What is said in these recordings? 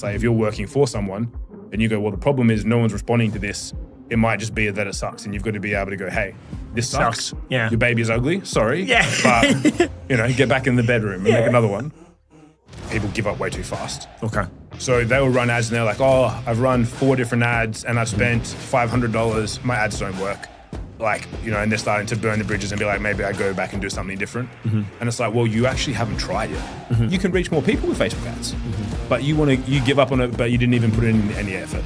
So if you're working for someone and you go, well, the problem is no one's responding to this, it might just be that it sucks, and you've got to be able to go, hey, this sucks. Yeah. Your baby is ugly. Sorry. Yeah. But, get back in the bedroom and make another one. People give up way too fast. Okay. So they will run ads and they're like, oh, I've run 4 different ads and I've spent $500. My ads don't work. And they're starting to burn the bridges and be like, maybe I go back and do something different. And it's like, well, you actually haven't tried yet. You can reach more people with Facebook ads, but you give up on it, but you didn't even put in any effort.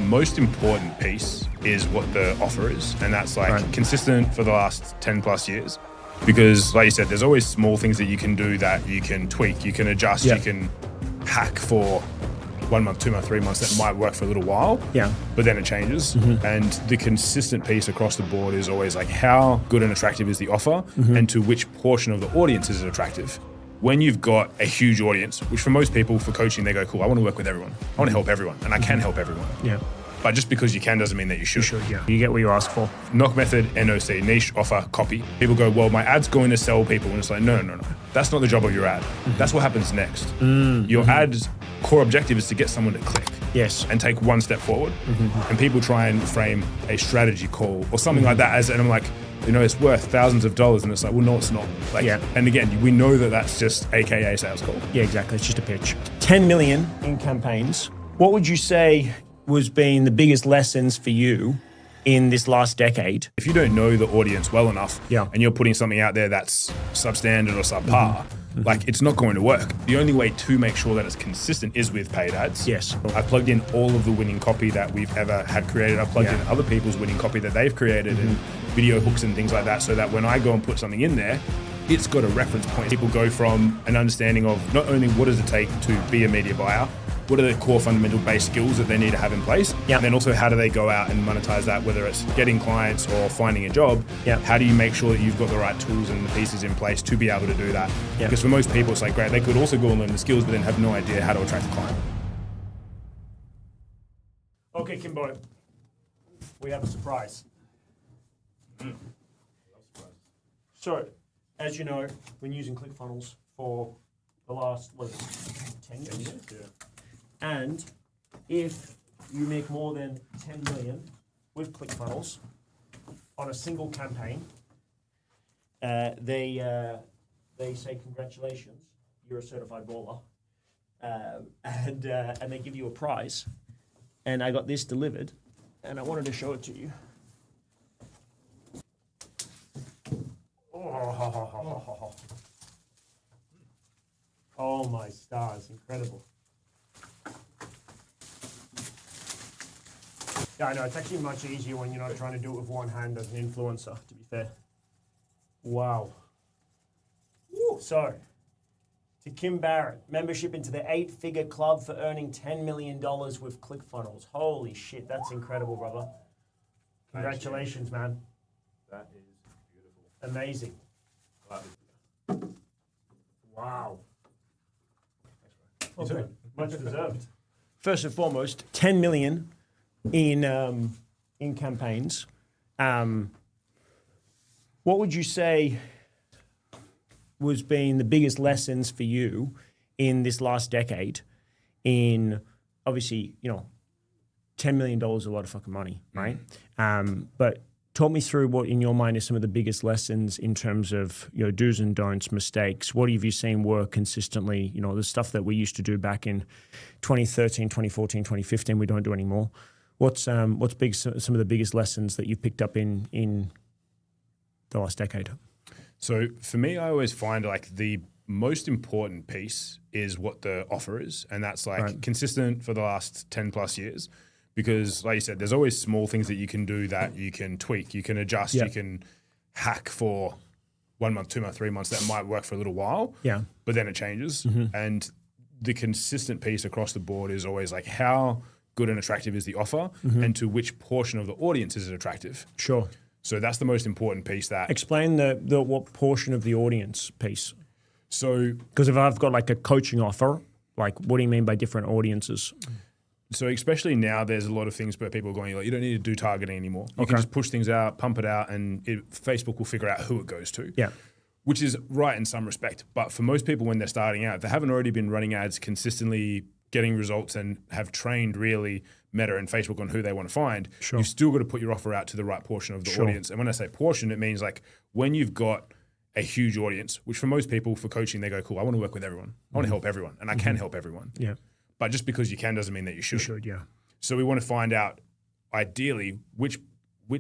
Most important piece is what the offer is. And that's consistent for the last 10 plus years. Because like you said, there's always small things that you can do that you can tweak, you can adjust, you can hack for 1 month, 2 months, 3 months that might work for a little while, but then it changes. And the consistent piece across the board is always like, how good and attractive is the offer and to which portion of the audience is it attractive? When you've got a huge audience, which for most people for coaching, they go, cool, I want to work with everyone. I want to help everyone, and I can help everyone. Yeah. But just because you can doesn't mean that you should. You get what you ask for. Knock method, NOC, niche, offer, copy. People go, well, my ad's going to sell people. And it's like, no. That's not the job of your ad. That's what happens next. Your ad's core objective is to get someone to click. Yes. And take one step forward. And people try and frame a strategy call or something like that and I'm like, it's worth thousands of dollars. And it's like, well, no, it's not. And again, we know that that's just AKA sales call. Yeah, exactly. It's just a pitch. 10 million in campaigns. What would you say was being the biggest lessons for you in this last decade? If you don't know the audience well enough and you're putting something out there that's substandard or subpar, it's not going to work. The only way to make sure that it's consistent is with paid ads. Yes. I plugged in all of the winning copy that we've ever had created. I plugged in other people's winning copy that they've created and video hooks and things like that, so that when I go and put something in there, it's got a reference point. People go from an understanding of not only what does it take to be a media buyer, what are the core fundamental base skills that they need to have in place? And then also how do they go out and monetize that, whether it's getting clients or finding a job? How do you make sure that you've got the right tools and the pieces in place to be able to do that? Because for most people, it's like, great, they could also go and learn the skills, but then have no idea how to attract a client. Okay, Kim Barrett, we have a surprise. So, as you know, we've been using ClickFunnels for the last, 10 years? Yeah. And if you make more than 10 million with ClickFunnels on a single campaign, they say congratulations, you're a certified baller, and they give you a prize. And I got this delivered, and I wanted to show it to you. Oh my stars, incredible. Yeah, I know, it's actually much easier when you're not trying to do it with one hand as an influencer, to be fair. Wow. So, to Kim Barrett, membership into the 8-figure club for earning $10 million with ClickFunnels. Holy shit, that's incredible, brother. Congratulations, man. That is beautiful. Amazing. Wow. Okay. Much deserved. First and foremost, 10 million in campaigns. What would you say was being the biggest lessons for you in this last decade? In obviously, $10 million is a lot of fucking money, right? But talk me through what, in your mind, is some of the biggest lessons in terms of do's and don'ts, mistakes. What have you seen work consistently? The stuff that we used to do back in 2013, 2014, 2015, we don't do anymore. What's some of the biggest lessons that you've picked up in the last decade? So for me, I always find the most important piece is what the offer is, and that's consistent for the last 10 plus years. Because like you said, there's always small things that you can do that you can tweak, you can adjust, you can hack for 1 month, 2 months, 3 months that might work for a little while, but then it changes. And the consistent piece across the board is always how good and attractive is the offer and to which portion of the audience is it attractive. Sure. So that's the most important piece. That explain the what portion of the audience piece. So, because if I've got a coaching offer, what do you mean by different audiences? So especially now, there's a lot of things where people are going, you don't need to do targeting anymore. You can just push things out, pump it out, and Facebook will figure out who it goes to. Yeah. Which is right in some respect. But for most people when they're starting out, if they haven't already been running ads consistently getting results and have trained really Meta and Facebook on who they want to find, Sure. you've still got to put your offer out to the right portion of the Sure. audience. And when I say portion, it means like when you've got a huge audience, which for most people for coaching, they go, cool, I want to work with everyone. I want to help everyone. And I can help everyone. Yeah. But just because you can doesn't mean that you should. You should, yeah. So we want to find out ideally which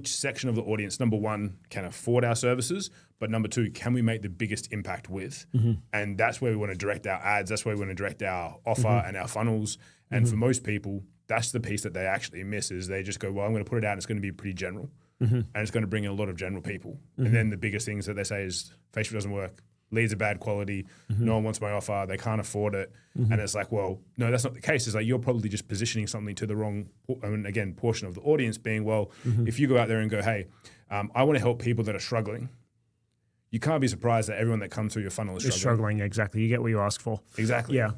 section of the audience, number one, can afford our services, but number two, can we make the biggest impact with? And that's where we want to direct our ads. That's where we want to direct our offer and our funnels. And for most people, that's the piece that they actually miss is they just go, well, I'm going to put it out and it's going to be pretty general. And it's going to bring in a lot of general people. And then the biggest things that they say is Facebook doesn't work. Leads are bad quality. No one wants my offer. They can't afford it. And it's like, well, no, that's not the case. It's like you're probably just positioning something to the wrong, again, portion of the audience being, well, if you go out there and go, hey, I want to help people that are struggling, you can't be surprised that everyone that comes through your funnel is struggling. Exactly. You get what you ask for. Exactly. Yeah.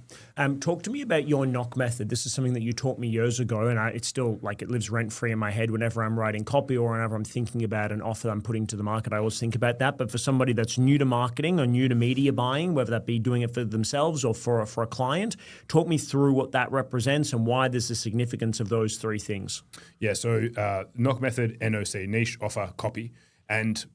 Talk to me about your knock method. This is something that you taught me years ago, and it's still like it lives rent free in my head whenever I'm writing copy or whenever I'm thinking about an offer I'm putting to the market. I always think about that. But for somebody that's new to marketing or new to media buying, whether that be doing it for themselves or for a client, talk me through what that represents and why there's the significance of those three things. Yeah. So knock method, NOC, niche, offer, copy, and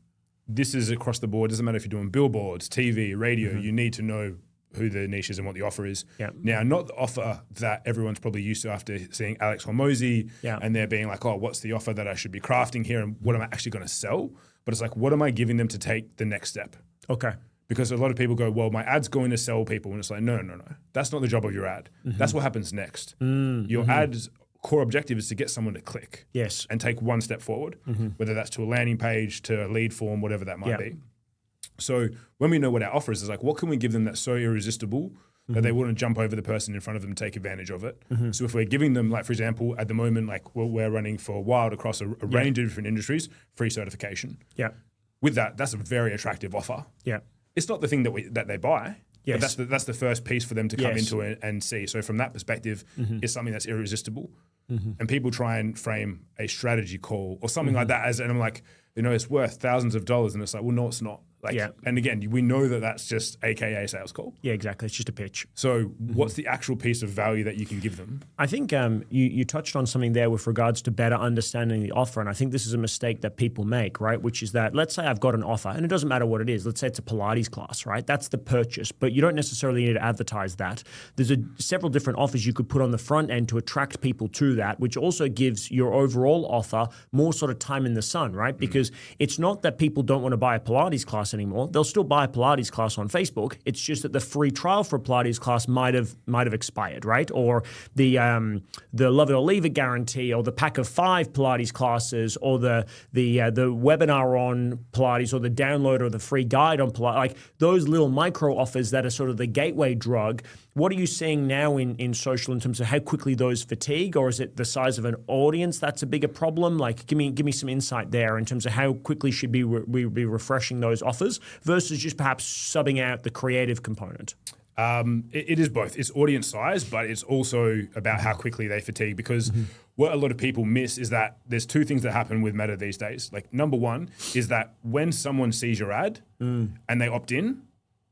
this is across the board. Doesn't matter if you're doing billboards, TV, radio. You need to know who the niche is and what the offer is. Yeah. Now, not the offer that everyone's probably used to after seeing Alex Hormozy and they're being like, oh, what's the offer that I should be crafting here and what am I actually going to sell? But it's like, what am I giving them to take the next step? Okay. Because a lot of people go, well, my ad's going to sell people. And it's like, no. That's not the job of your ad. That's what happens next. Your ad's core objective is to get someone to click and take one step forward, whether that's to a landing page, to a lead form, whatever that might be. So when we know what our offer is, it's like, what can we give them that's so irresistible that they wouldn't jump over the person in front of them and take advantage of it? So if we're giving them, like, for example, at the moment, like we're running for Wild across a range of different industries, free certification. Yeah. With that, that's a very attractive offer. Yeah. It's not the thing that they buy. Yes. But that's the first piece for them to come into it and see. So from that perspective, it's something that's irresistible. And people try and frame a strategy call or something like that as, and I'm like, it's worth thousands of dollars. And it's like, well, no, it's not. Like, and again, we know that that's just AKA sales call. Yeah, exactly. It's just a pitch. So what's the actual piece of value that you can give them? I think you touched on something there with regards to better understanding the offer. And I think this is a mistake that people make, right? Which is that, let's say I've got an offer and it doesn't matter what it is. Let's say it's a Pilates class, right? That's the purchase, but you don't necessarily need to advertise that. There's several different offers you could put on the front end to attract people to that, which also gives your overall offer more sort of time in the sun, right? Because it's not that people don't want to buy a Pilates class anymore. They'll still buy a Pilates class on Facebook. It's just that the free trial for a Pilates class might have expired, right? Or the love it or leave it guarantee, or the pack of 5 Pilates classes, or the webinar on Pilates, or the download or the free guide on Pilates, like those little micro offers that are sort of the gateway drug. What are you seeing now in social in terms of how quickly those fatigue, or is it the size of an audience that's a bigger problem? Like, give me some insight there in terms of how quickly should we be refreshing those offers versus just perhaps subbing out the creative component? It is both. It's audience size, but it's also about how quickly they fatigue, because what a lot of people miss is that there's 2 things that happen with Meta these days. Like, number one is that when someone sees your ad and they opt in,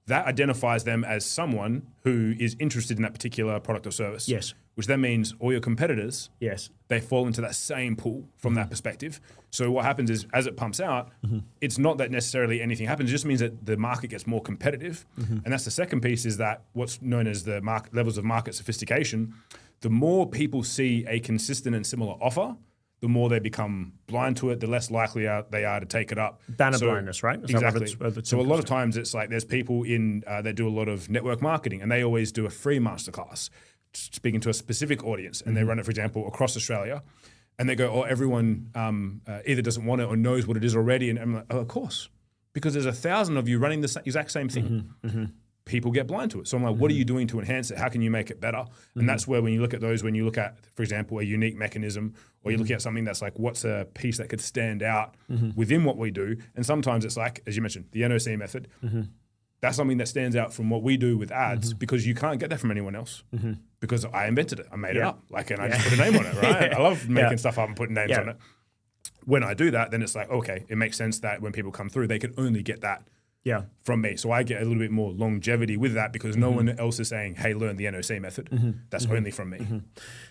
that identifies them as someone who is interested in that particular product or service. Yes. Which then means all your competitors, they fall into that same pool from that perspective. So what happens is, as it pumps out, it's not that necessarily anything happens. It just means that the market gets more competitive. And that's the second piece, is that what's known as the levels of market sophistication. The more people see a consistent and similar offer, the more they become blind to it, the less likely they are to take it up. Banner blindness, right? Exactly. So a lot of times it's like there's people that do a lot of network marketing, and they always do a free masterclass speaking to a specific audience, and they run it, for example, across Australia, and they go, oh, everyone either doesn't want it or knows what it is already. And I'm like, oh, of course, because there's 1,000 of you running the exact same thing. People get blind to it. So I'm like, what are you doing to enhance it? How can you make it better? And that's where, when you look at those, when you look at, for example, a unique mechanism, or you look at something that's like, what's a piece that could stand out within what we do? And sometimes it's like, as you mentioned, the NOC method. That's something that stands out from what we do with ads, because you can't get that from anyone else. Because I invented it. I made it up. Like, and I just put a name on it, right? I love making stuff up and putting names on it. When I do that, then it's like, okay, it makes sense that when people come through, they can only get that Yeah. from me. So I get a little bit more longevity with that because no one else is saying, hey, learn the NOC method. That's only from me.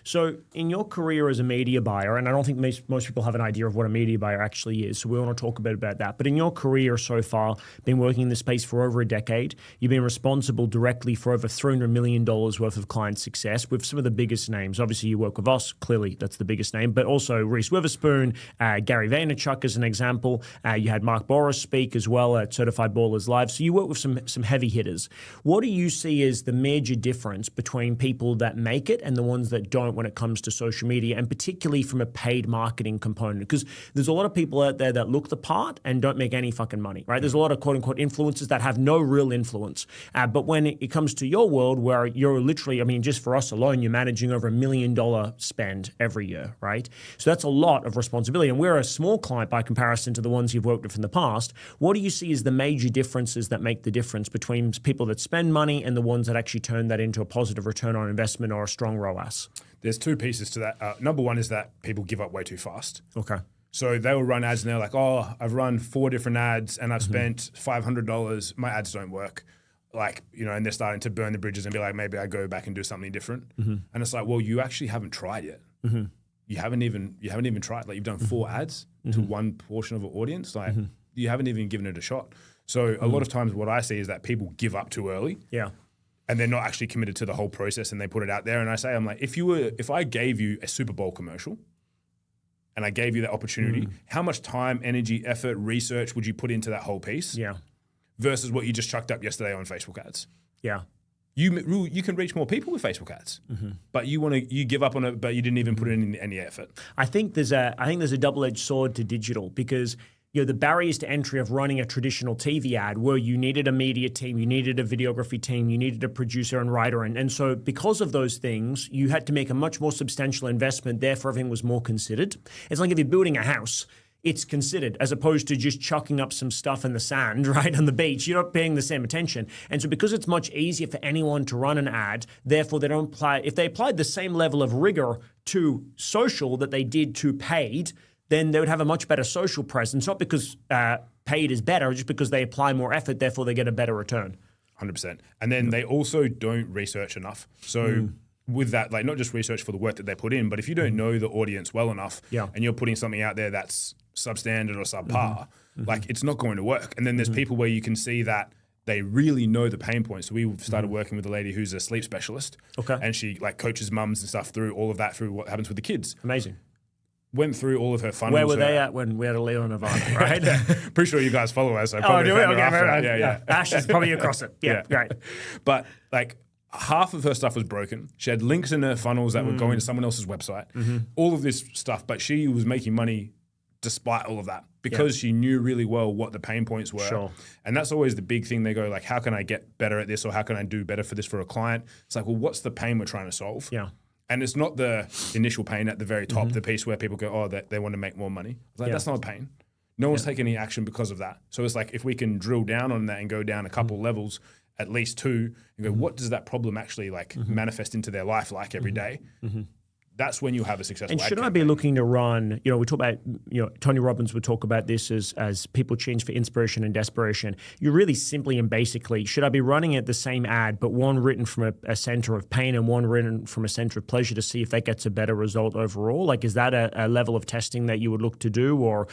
So in your career as a media buyer, and I don't think most people have an idea of what a media buyer actually is, so we want to talk a bit about that. But in your career so far, been working in this space for over a decade, you've been responsible directly for over $300 million worth of client success with some of the biggest names. Obviously, you work with us. Clearly, that's the biggest name. But also Reese Witherspoon, Gary Vaynerchuk as an example. You had Mark Boris speak as well at Certified Ballers Live. So you work with some heavy hitters. What do you see as the major difference between people that make it and the ones that don't when it comes to social media, and particularly from a paid marketing component? Because there's a lot of people out there that look the part and don't make any fucking money, right? There's a lot of quote unquote influencers that have no real influence. But when it comes to your world where you're literally, I mean, just for us alone, you're managing over $1 million spend every year, right? So that's a lot of responsibility. And we're a small client by comparison to the ones you've worked with in the past. What do you see as the major differences that make the difference between people that spend money and the ones that actually turn that into a positive return on investment or a strong ROAS? There's two pieces to that. Number one is that people give up way too fast. Okay. So they will run ads and they're like, oh, I've run 4 different ads and I've spent $500. My ads don't work. Like, and they're starting to burn the bridges and be like, maybe I go back and do something different. And it's like, well, you actually haven't tried yet. You haven't even tried. Like, you've done 4 ads to one portion of an audience. Like, you haven't even given it a shot. So a lot of times what I see is that people give up too early. Yeah. And they're not actually committed to the whole process and they put it out there. And I say, I'm like, if I gave you a Super Bowl commercial and I gave you that opportunity, how much time, energy, effort, research would you put into that whole piece? Yeah. Versus what you just chucked up yesterday on Facebook ads. Yeah. You can reach more people with Facebook ads, but you give up on it, but you didn't even put in any effort. I think there's a double-edged sword to digital because the barriers to entry of running a traditional TV ad where you needed a media team, you needed a videography team, you needed a producer and writer. And so because of those things, you had to make a much more substantial investment. Therefore, everything was more considered. It's like if you're building a house, it's considered as opposed to just chucking up some stuff in the sand, right, on the beach. You're not paying the same attention. And so because it's much easier for anyone to run an ad, therefore they don't apply, if they applied the same level of rigor to social that they did to paid, then they would have a much better social presence, not because paid is better, just because they apply more effort, therefore they get a better return. 100%. And then they also don't research enough. So with that, like not just research for the work that they put in, but if you don't know the audience well enough and you're putting something out there that's substandard or subpar, like it's not going to work. And then there's people where you can see that they really know the pain points. So we started working with a lady who's a sleep specialist. Okay. And she like coaches mums and stuff through all of that, through what happens with the kids. Amazing. Went through all of her funnels. Where were they at when we had a Leo Nirvana, right? Pretty sure you guys follow us. So do we? Okay, right. Yeah. Ash is probably across it. Yeah, great. But like half of her stuff was broken. She had links in her funnels that were going to someone else's website. All of this stuff, but she was making money despite all of that because she knew really well what the pain points were. Sure. And that's always the big thing. They go like, how can I get better at this or how can I do better for this for a client? It's like, well, what's the pain we're trying to solve? Yeah. And it's not the initial pain at the very top, the piece where people go, oh, they want to make more money. It's like, that's not a pain. No one's taking any action because of that. So it's like, if we can drill down on that and go down a couple levels, at least 2, and go, what does that problem actually like manifest into their life like every day? That's when you have a successful. And should I be looking to run? We talk about, Tony Robbins would talk about this as people change for inspiration and desperation. You really simply and basically, should I be running at the same ad, but one written from a center of pain and one written from a center of pleasure to see if that gets a better result overall? Like, is that a level of testing that you would look to do, or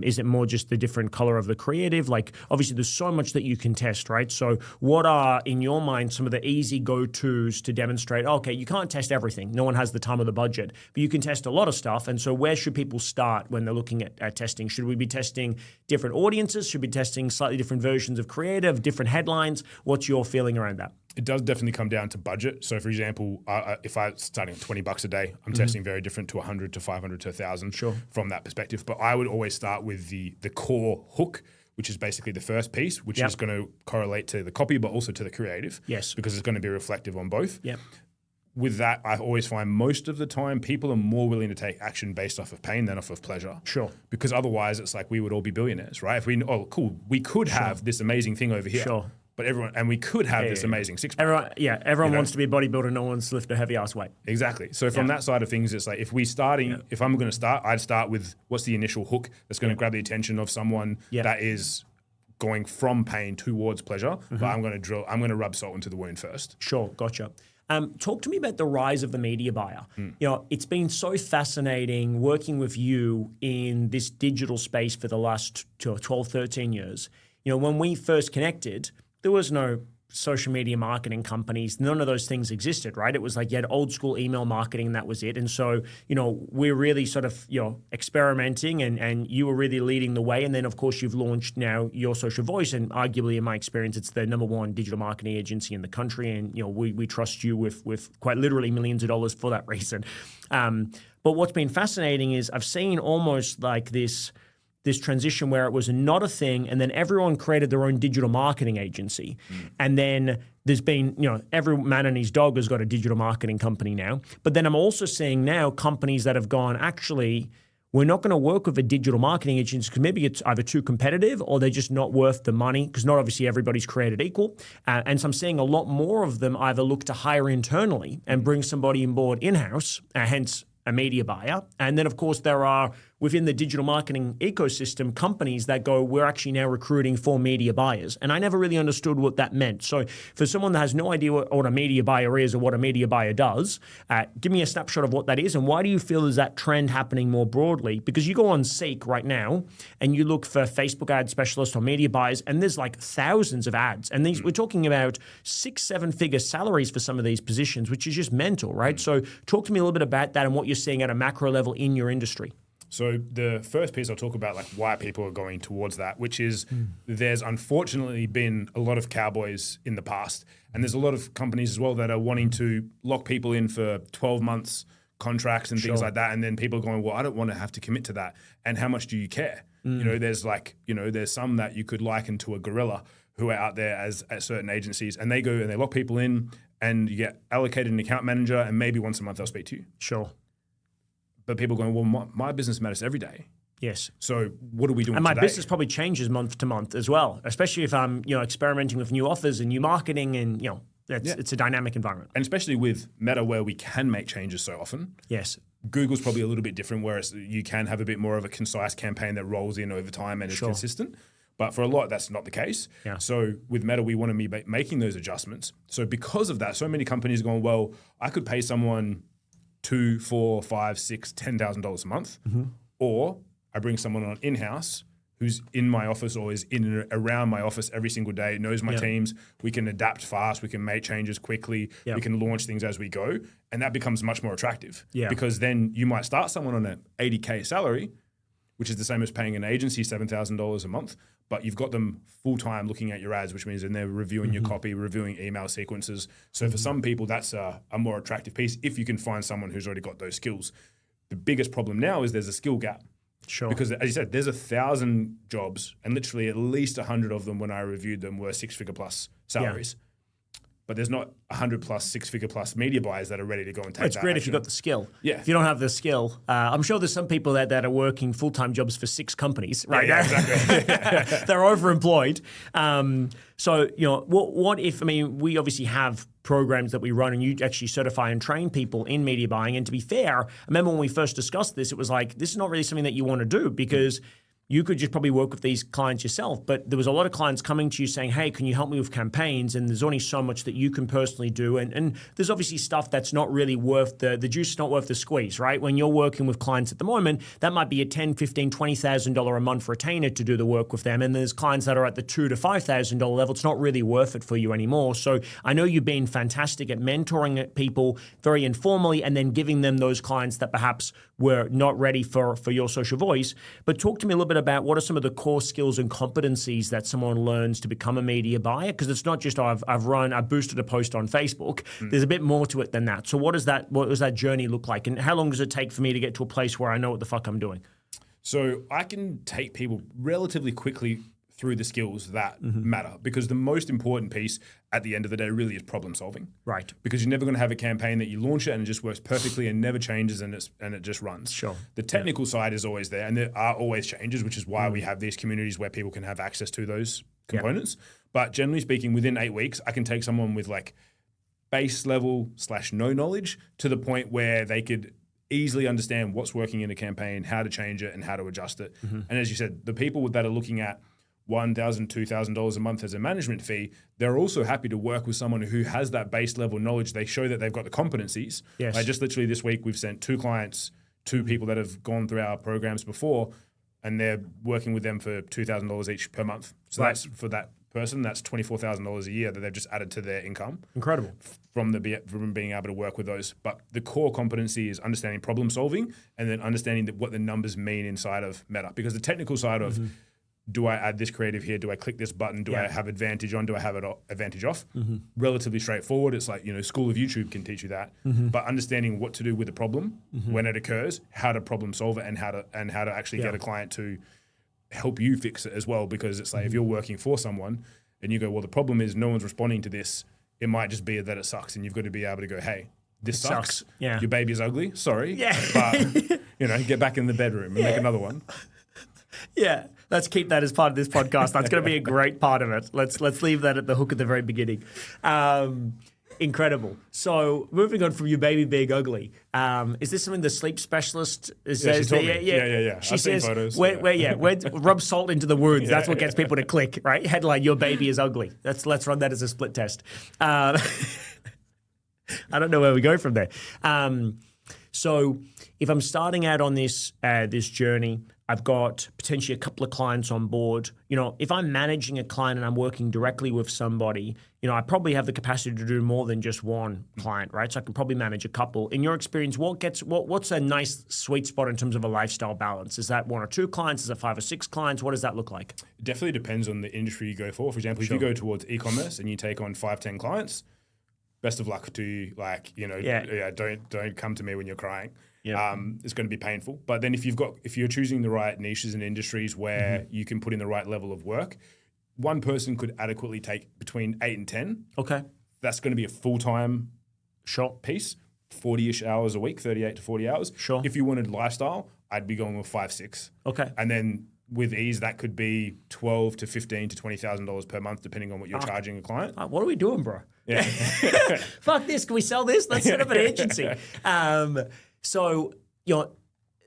is it more just the different color of the creative? Like, obviously, there's so much that you can test, right? So, what are in your mind some of the easy go-tos to demonstrate? Okay, you can't test everything. No one has the time or the budget. But you can test a lot of stuff. And so where should people start when they're looking at testing? Should we be testing different audiences? Should we be testing slightly different versions of creative, different headlines? What's your feeling around that? It does definitely come down to budget. So for example, if I'm starting at $20 a day, I'm testing very different to 100 to 500 to 1,000 from that perspective. But I would always start with the core hook, which is basically the first piece, which is going to correlate to the copy, but also to the creative. Yes. Because it's going to be reflective on both. Yep. With that, I always find most of the time people are more willing to take action based off of pain than off of pleasure. Sure. Because otherwise it's like we would all be billionaires, right? If we, we could have this amazing thing over here. Sure. But we could have this amazing six-pack. Everyone wants to be a bodybuilder. No one's to lift a heavy ass weight. Exactly. So from that side of things, it's like if I'm going to start, I'd start with what's the initial hook that's going to grab the attention of someone that is going from pain towards pleasure, but I'm going to rub salt into the wound first. Sure, gotcha. Talk to me about the rise of the media buyer. You know, it's been so fascinating working with you in this digital space for the last 12, 13 years. You know, when we first connected, there was no social media marketing companies. None of those things existed, right? It was like you had old school email marketing and that was it. And so, you know, we're really sort of, you know, experimenting and you were really leading the way. And then, of course, you've launched now Your Social Voice. And arguably, in my experience, it's the #1 digital marketing agency in the country. And, you know, we trust you with quite literally millions of dollars for that reason. But what's been fascinating is I've seen almost like this transition where it was not a thing and then everyone created their own digital marketing agency. And then there's been, you know, every man and his dog has got a digital marketing company now. But then I'm also seeing now companies that have gone, actually, we're not going to work with a digital marketing agency because maybe it's either too competitive or they're just not worth the money because not obviously everybody's created equal. And so I'm seeing a lot more of them either look to hire internally and bring somebody on board in-house, hence a media buyer. And then, of course, there are within the digital marketing ecosystem companies that go, we're actually now recruiting for media buyers. And I never really understood what that meant. So for someone that has no idea what a media buyer is or what a media buyer does, give me a snapshot of what that is. And why do you feel is that trend happening more broadly? Because you go on Seek right now and you look for Facebook ad specialists or media buyers, and there's like thousands of ads. And these, we're talking about 6-7 figure salaries for some of these positions, which is just mental, right? So talk to me a little bit about that and what you're seeing at a macro level in your industry. So the first piece I'll talk about, like why people are going towards that, which is there's unfortunately been a lot of cowboys in the past, and there's a lot of companies as well that are wanting to lock people in for 12 months contracts and things like that, and then people are going, well, I don't want to have to commit to that, and how much do you care? You know, there's like, you know, there's some that you could liken to a gorilla who are out there at certain agencies, and they go and they lock people in, and you get allocated an account manager, and maybe once a month they'll speak to you. Sure. But people going, well, my business matters every day. Yes. So what are we doing And my today? business probably changes month to month as well, especially if I'm, you know, experimenting with new offers and new marketing and, you know, it's a dynamic environment. And especially with Meta where we can make changes so often. Yes. Google's probably a little bit different, whereas you can have a bit more of a concise campaign that rolls in over time and is consistent. But for a lot, that's not the case. Yeah. So with Meta, we want to be making those adjustments. So because of that, so many companies are going, well, I could pay someone $2,000, $4,000, $5,000, $6,000, $10,000 a month, or I bring someone on in-house who's in my office or is in and around my office every single day, knows my teams. We can adapt fast. We can make changes quickly. We can launch things as we go. And that becomes much more attractive because then you might start someone on an $80K salary, which is the same as paying an agency $7,000 a month, but you've got them full-time looking at your ads, which means then they're reviewing your copy, reviewing email sequences. So for some people, that's a more attractive piece if you can find someone who's already got those skills. The biggest problem now is there's a skill gap. Sure. Because as you said, there's 1,000 jobs and literally at least 100 of them when I reviewed them were 6-figure plus salaries. But there's not 100 plus, 6-figure plus media buyers that are ready to go and take that It's great action. if you've got the skill. Yeah. If you don't have the skill, I'm sure there's some people that are working full-time jobs for 6 companies right now. Exactly. They're overemployed. So, you know, what if, I mean, we obviously have programs that we run and you actually certify and train people in media buying. And to be fair, I remember when we first discussed this, it was like, this is not really something that you want to do because you could just probably work with these clients yourself. But there was a lot of clients coming to you saying, hey, can you help me with campaigns? And there's only so much that you can personally do. And there's obviously stuff that's not really worth the juice is not worth the squeeze, right? When you're working with clients at the moment, that might be a $10,000, $15,000, $20,000 a month retainer to do the work with them. And there's clients that are at the $2,000 to $5,000 level. It's not really worth it for you anymore. So I know you've been fantastic at mentoring people very informally and then giving them those clients that perhaps were not ready for Your Social Voice. But talk to me a little bit about what are some of the core skills and competencies that someone learns to become a media buyer? Because it's not just I've boosted a post on Facebook. There's a bit more to it than that. So what does that journey look like? And how long does it take for me to get to a place where I know what the fuck I'm doing? So I can take people relatively quickly through the skills that matter because the most important piece at the end of the day really is problem solving. Right. Because you're never going to have a campaign that you launch it and it just works perfectly and never changes and it just runs. Sure. The technical side is always there and there are always changes, which is why we have these communities where people can have access to those components. But generally speaking, within 8 weeks, I can take someone with like base level / no knowledge to the point where they could easily understand what's working in a campaign, how to change it and how to adjust it. And as you said, the people that are looking at $1,000, $2,000 a month as a management fee, they're also happy to work with someone who has that base level knowledge. They show that they've got the competencies. Yes. Like just literally this week, we've sent 2 clients, 2 people that have gone through our programs before, and they're working with them for $2,000 each per month. So that's for that person, that's $24,000 a year that they've just added to their income. Incredible. From being able to work with those. But the core competency is understanding problem solving and then understanding what the numbers mean inside of Meta. Because the technical side of, do I add this creative here? Do I click this button? Do I have advantage on? Do I have it advantage off? Relatively straightforward. It's like, School of YouTube can teach you that. But understanding what to do with the problem when it occurs, how to problem solve it, and how to actually get a client to help you fix it as well. Because it's like if you're working for someone and you go, well, the problem is no one's responding to this, it might just be that it sucks, and you've got to be able to go, hey, this sucks. Yeah. Your baby's ugly. Sorry. Yeah. But, get back in the bedroom and make another one. Yeah, let's keep that as part of this podcast. That's going to be a great part of it. Let's leave that at the hook at the very beginning. Incredible. So moving on from your baby being ugly, is this something the sleep specialist says? She told me. Yeah. She I've seen says, photos. rub salt into the wounds. That's what gets people to click, right? Headline, your baby is ugly. Let's run that as a split test. I don't know where we go from there. So if I'm starting out on this journey, I've got potentially a couple of clients on board. If I'm managing a client and I'm working directly with somebody, I probably have the capacity to do more than just one client, right? So I can probably manage a couple. In your experience, what's a nice sweet spot in terms of a lifestyle balance? Is that 1 or 2 clients? Is it 5 or 6 clients? What does that look like? It definitely depends on the industry you go for. For example, if you go towards e-commerce and you take on 5, 10 clients, best of luck to you. Don't come to me when you're crying. Yeah. It's going to be painful. But then if you're choosing the right niches and industries where you can put in the right level of work, one person could adequately take between 8 and 10. Okay. That's going to be a full-time piece, 40-ish hours a week, 38 to 40 hours. Sure. If you wanted lifestyle, I'd be going with 5, 6. Okay. And then with ease, that could be $12,000 to $15,000 to $20,000 per month, depending on what you're charging a client. What are we doing, bro? Yeah. Fuck this. Can we sell this? Let's set up an agency. So,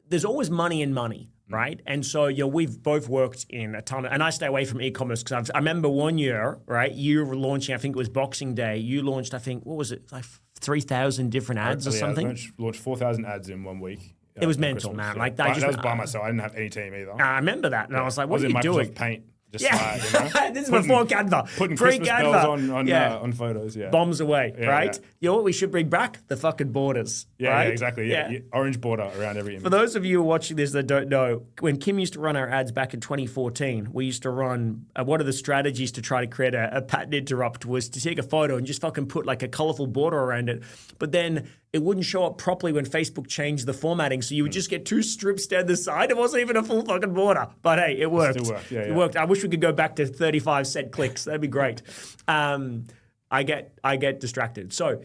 there's always money in money, right? And so, we've both worked in a ton of, and I stay away from e-commerce because I remember one year, right? You were launching, I think it was Boxing Day. You launched, I think, what was it? Like 3,000 different ads or something? I launched 4,000 ads in 1 week. It was mental, man. Yeah. Like that was by myself. I didn't have any team either. I remember that. And I was like, what are you Microsoft doing? Paint. This is before Canva. Putting Christmas bells on photos, Bombs away, right? Yeah. You know what we should bring back? The fucking borders, right? Yeah, exactly. Yeah. Orange border around every image. For those of you watching this that don't know, when Kim used to run our ads back in 2014, we used to run, one of the strategies to try to create a patent interrupt was to take a photo and just fucking put like a colorful border around it. But then it wouldn't show up properly when Facebook changed the formatting. So you would just get 2 strips down the side. It wasn't even a full fucking border. But hey, it worked. Still worked. It worked. I wish we could go back to 35 cent clicks. That'd be great. I get distracted. So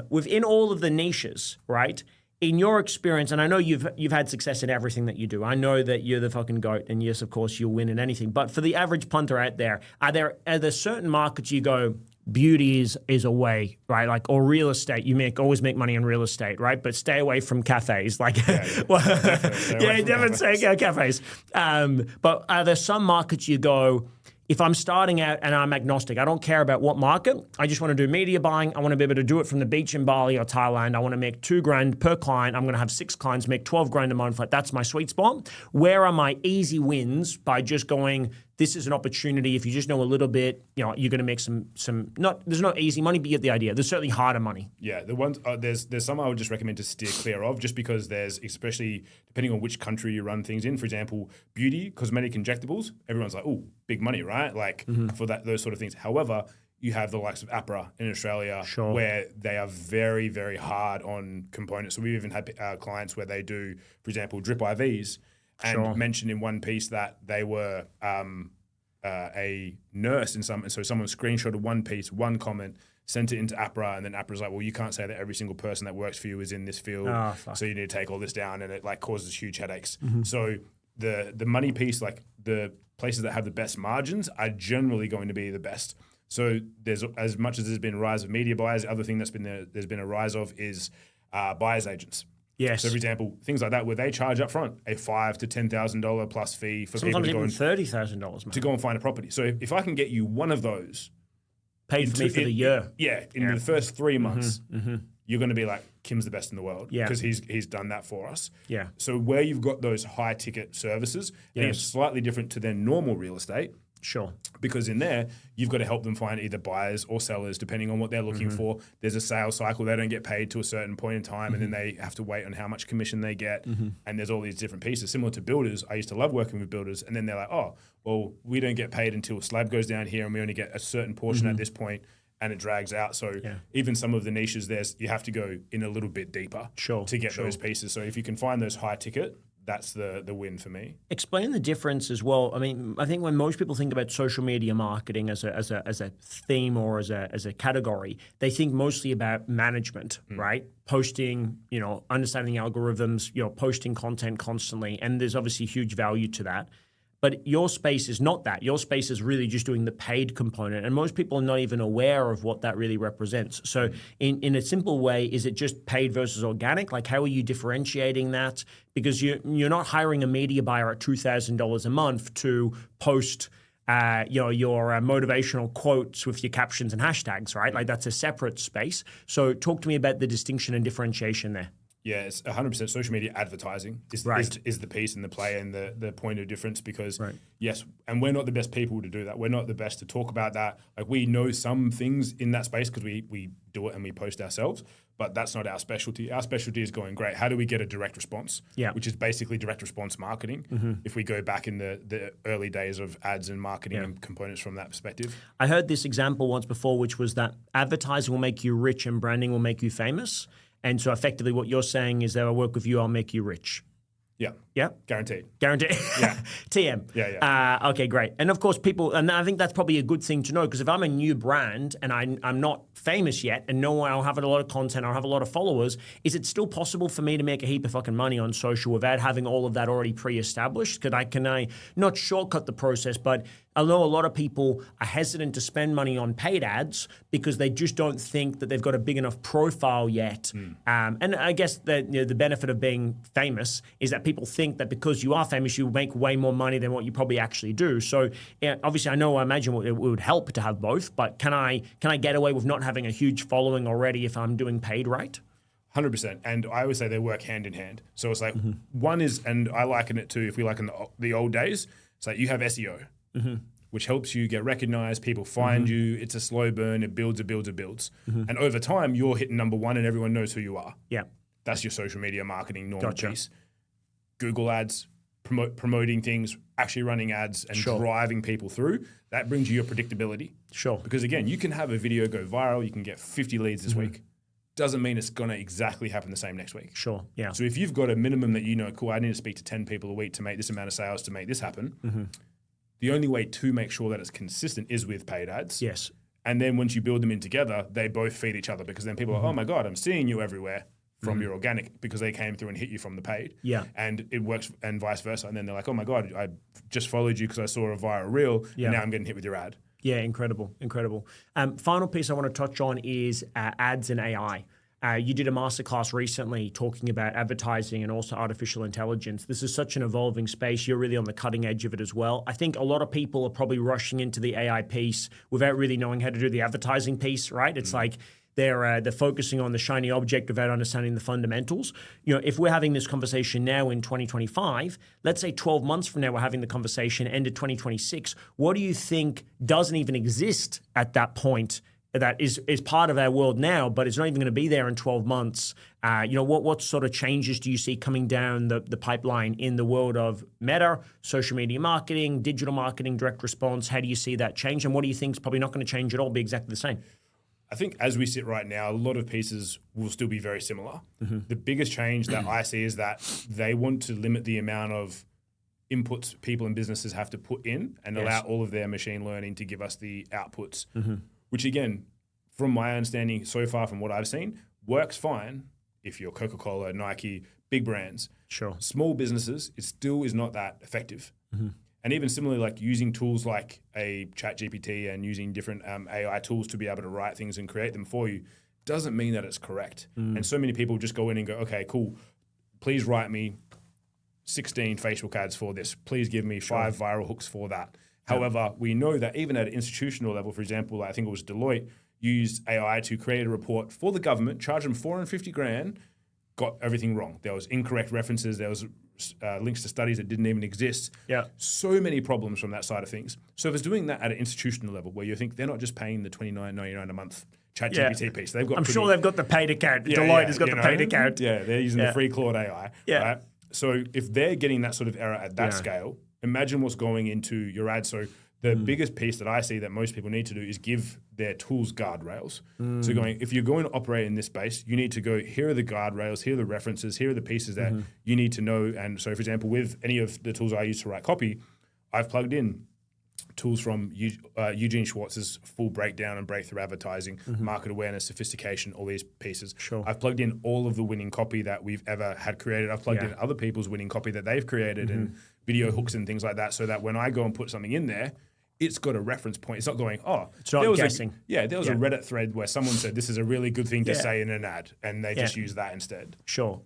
within all of the niches, right? In your experience, and I know you've had success in everything that you do. I know that you're the fucking GOAT, and yes, of course, you'll win in anything. But for the average punter out there, are there certain markets you go, beauty is a way, right? Like, or real estate. You always make money in real estate, right? But stay away from cafes. Like, definitely say cafes. But are there some markets you go, if I'm starting out and I'm agnostic, I don't care about what market, I just want to do media buying. I want to be able to do it from the beach in Bali or Thailand. I want to make $2,000 per client. I'm going to have 6 clients, make $12,000 a month. Like, that's my sweet spot. Where are my easy wins by just going, this is an opportunity. If you just know a little bit, you're going to make some there's no easy money, but you get the idea. There's certainly harder money. Yeah, the ones there's some I would just recommend to steer clear of, just because there's, especially depending on which country you run things in. For example, beauty, cosmetic injectables. Everyone's like, oh, big money, right? Like for those sort of things. However, you have the likes of APRA in Australia, where they are very, very hard on components. So we've even had clients where they do, for example, drip IVs, and mentioned in one piece that they were a nurse in some, and so someone screenshotted one piece, one comment, sent it into APRA, and then APRA's like, well, you can't say that every single person that works for you is in this field, so you need to take all this down, and it like causes huge headaches. So the money piece, like the places that have the best margins are generally going to be the best. So there's, as much as there's been a rise of media buyers, the other thing there's been a rise of is buyer's agents. Yes. So, for example, things like that where they charge up front a $5,000 to $10,000 plus fee for people Sometimes to go even and, $30,000 to go and find a property. So if I can get you one of those paid for me for the year. In the first 3 months, you're going to be like, Kim's the best in the world because he's done that for us. Yeah. So where you've got those high ticket services, and it's slightly different to their normal real estate. Sure. Because in there, you've got to help them find either buyers or sellers, depending on what they're looking for. There's a sales cycle. They don't get paid to a certain point in time, and then they have to wait on how much commission they get. And there's all these different pieces. Similar to builders, I used to love working with builders, and then they're like, oh, well, we don't get paid until a slab goes down here, and we only get a certain portion at this point, and it drags out. So even some of the niches, you have to go in a little bit deeper to get those pieces. So if you can find those high ticket, that's the win for me. Explain the difference as well. I mean, I think when most people think about social media marketing as a theme or as a category, they think mostly about management, right? Posting, understanding algorithms, posting content constantly, and there's obviously huge value to that. But your space is not that. Your space is really just doing the paid component. And most people are not even aware of what that really represents. So in a simple way, is it just paid versus organic? Like, how are you differentiating that? Because you're not hiring a media buyer at $2,000 a month to post your motivational quotes with your captions and hashtags, right? Like, that's a separate space. So talk to me about the distinction and differentiation there. Yeah, it's 100% social media advertising is the piece and the play and the point of difference because, yes, and we're not the best people to do that. We're not the best to talk about that. Like, we know some things in that space because we do it and we post ourselves, but that's not our specialty. Our specialty is going, great, how do we get a direct response, which is basically direct response marketing, if we go back in the early days of ads and marketing and components from that perspective. I heard this example once before, which was that advertising will make you rich and branding will make you famous. And so effectively what you're saying is that I work with you, I'll make you rich. Yeah. Yeah. Guaranteed. Yeah. TM. Yeah. Okay, great. And of course, people, and I think that's probably a good thing to know because if I'm a new brand and I'm not famous yet and no one, I don't have a lot of content, I don't have a lot of followers, is it still possible for me to make a heap of fucking money on social without having all of that already pre-established? Can I not shortcut the process, but I know a lot of people are hesitant to spend money on paid ads because they just don't think that they've got a big enough profile yet. And I guess that the benefit of being famous is that people think that because you are famous, you make way more money than what you probably actually do. So obviously, I imagine it would help to have both. But can I get away with not having a huge following already if I'm doing paid right? 100%. And I always say they work hand in hand. So it's like one is, and I liken it to, if we like in the old days, it's like you have SEO. Which helps you get recognized, people find you, it's a slow burn, it builds. And over time, you're hitting number one and everyone knows who you are. Yeah. That's your social media marketing normal piece. Google ads, promoting things, actually running ads and driving people through, that brings you your predictability. Sure. Because again, you can have a video go viral, you can get 50 leads this week. Doesn't mean it's going to exactly happen the same next week. Sure, yeah. So if you've got a minimum that cool, I need to speak to 10 people a week to make this amount of sales to make this happen, the only way to make sure that it's consistent is with paid ads. Yes. And then once you build them in together, they both feed each other because then people are, oh my God, I'm seeing you everywhere from your organic because they came through and hit you from the paid. Yeah. And it works and vice versa. And then they're like, oh my God, I just followed you because I saw a viral reel and now I'm getting hit with your ad. Yeah, incredible. Final piece I want to touch on is ads and AI. You did a masterclass recently talking about advertising and also artificial intelligence. This is such an evolving space. You're really on the cutting edge of it as well. I think a lot of people are probably rushing into the AI piece without really knowing how to do the advertising piece, right? It's like they're focusing on the shiny object without understanding the fundamentals. If we're having this conversation now in 2025, let's say 12 months from now we're having the conversation, end of 2026, what do you think doesn't even exist at that point that is part of our world now, but it's not even going to be there in 12 months. What sort of changes do you see coming down the pipeline in the world of meta, social media marketing, digital marketing, direct response? How do you see that change? And what do you think is probably not going to change at all, be exactly the same? I think as we sit right now, a lot of pieces will still be very similar. The biggest change that I see is that they want to limit the amount of inputs people and businesses have to put in and allow all of their machine learning to give us the outputs. Which again, from my understanding so far from what I've seen, works fine if you're Coca-Cola, Nike, big brands. Sure. Small businesses, it still is not that effective. And even similarly, like using tools like a ChatGPT and using different AI tools to be able to write things and create them for you doesn't mean that it's correct. And so many people just go in and go, okay, cool, please write me 16 Facebook ads for this. Please give me 5 viral hooks for that. However, we know that even at an institutional level, for example, I think it was Deloitte, used AI to create a report for the government, charged them 450 grand, got everything wrong. There was incorrect references. There was links to studies that didn't even exist. Yeah. So many problems from that side of things. So if it's doing that at an institutional level where you think they're not just paying the $29.99 a month ChatGPT piece, they've got. I'm sure they've got the paid account. Deloitte has got the paid account. Yeah, they're using the free Claude AI. Yeah. Right? So if they're getting that sort of error at that scale, imagine what's going into your ad. So the biggest piece that I see that most people need to do is give their tools guardrails. So if you're going to operate in this space, you need to go, here are the guardrails, here are the references, here are the pieces that you need to know. And so, for example, with any of the tools I use to write copy, I've plugged in tools from Eugene Schwartz's full breakdown and breakthrough advertising, market awareness, sophistication, all these pieces. Sure. I've plugged in all of the winning copy that we've ever had created. I've plugged in other people's winning copy that they've created and video hooks and things like that, so that when I go and put something in there, it's got a reference point. It's not going, it's not guessing. There was a Reddit thread where someone said this is a really good thing to say in an ad, and they just use that instead. Sure.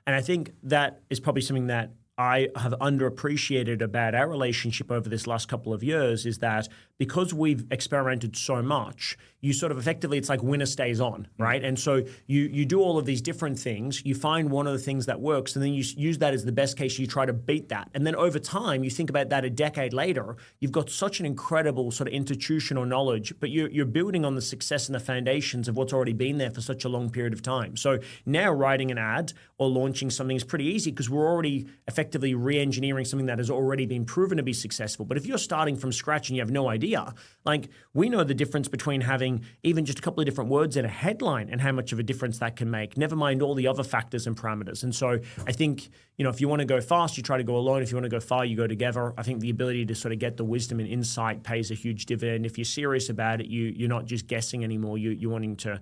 And I think that is probably something that I have underappreciated about our relationship over this last couple of years, is that because we've experimented so much, you sort of effectively, it's like winner stays on, right? And so you do all of these different things, you find one of the things that works, and then you use that as the best case, you try to beat that. And then over time, you think about that a decade later, you've got such an incredible sort of institutional knowledge, but you're building on the success and the foundations of what's already been there for such a long period of time. So now writing an ad or launching something is pretty easy because we're already effectively re-engineering something that has already been proven to be successful. But if you're starting from scratch and you have no idea, like we know the difference between having even just a couple of different words in a headline and how much of a difference that can make, never mind all the other factors and parameters. And so I think, if you want to go fast, you try to go alone. If you want to go far, you go together. I think the ability to sort of get the wisdom and insight pays a huge dividend. If you're serious about it, you're not just guessing anymore. You're wanting to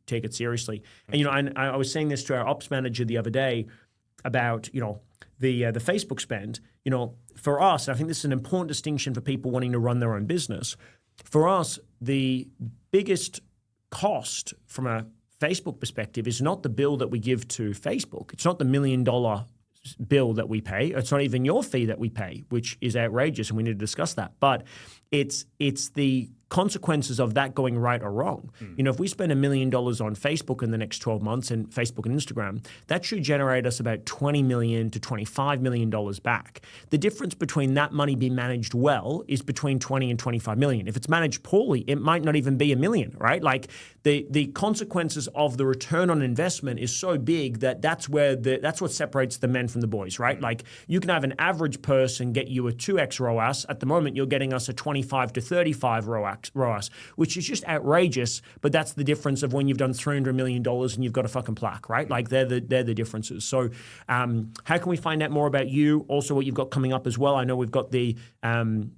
take it seriously. And, I was saying this to our ops manager the other day about, the Facebook spend. For us, and I think this is an important distinction for people wanting to run their own business. For us, the biggest cost from a Facebook perspective is not the bill that we give to Facebook. It's not the $1 million bill that we pay. It's not even your fee that we pay, which is outrageous, and we need to discuss that. But it's the consequences of that going right or wrong. If we spend $1 million on Facebook in the next 12 months, and Facebook and Instagram, that should generate us about $20 million to $25 million back. The difference between that money being managed well is between 20 and 25 million. If it's managed poorly, it might not even be $1 million, right? Like the consequences of the return on investment is so big that's what separates the men from the boys, right? Like you can have an average person get you a 2x ROAS. At the moment, you're getting us a 25 to 35 ROAS, which is just outrageous. But that's the difference of when you've done $300 million and you've got a fucking plaque, right? Like they're the differences. So how can we find out more about you? Also, what you've got coming up as well. I know we've got the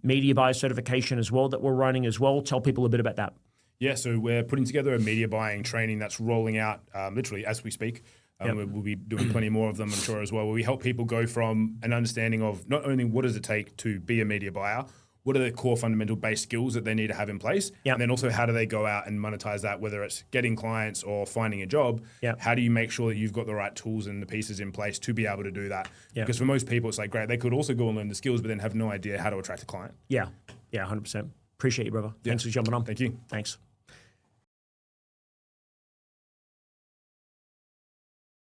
media buyer certification as well that we're running as well. Tell people a bit about that. Yeah, so we're putting together a media buying training that's rolling out literally as we speak. We'll be doing plenty more of them, I'm sure, as well, where we help people go from an understanding of not only what does it take to be a media buyer, what are the core fundamental base skills that they need to have in place, and then also how do they go out and monetize that, whether it's getting clients or finding a job. How do you make sure that you've got the right tools and the pieces in place to be able to do that? Because for most people, it's like, great, they could also go and learn the skills, but then have no idea how to attract a client. Yeah, 100%. Appreciate you, brother. Thanks for jumping on. Thank you. Thanks.